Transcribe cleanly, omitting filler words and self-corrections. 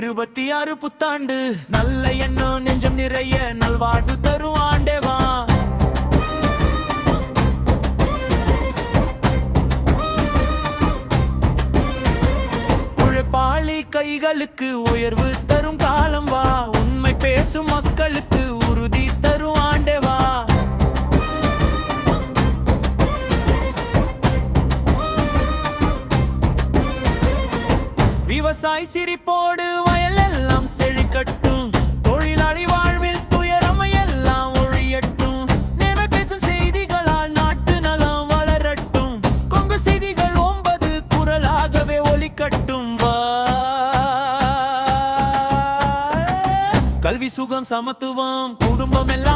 26 புத்தாண்டு நல்ல எண்ணம் நெஞ்சம் நிறைய நல்வாழ்வு தரும் ஆண்டேவா. உழைப்பாளி கைகளுக்கு உயர்வு தரும் காலம் வா. உண்மை பேசும் மக்களுக்கு உறுதி தரும் ஆண்டேவா. விவசாயி சிரிப்போடு வயலெல்லாம் செழிக்கட்டும். தொழிலாளி வாழ்வில் துயரம் எல்லாம் ஒழியட்டும். நேர்மை பேசும் செய்திகளால் நாட்டு நலம் வளரட்டும். கொங்கு செய்திகள் 9 குரலாகவே ஒலிக்கட்டும் வா. கல்வி சுகம் சமத்துவம் குடும்பம் எல்லாம்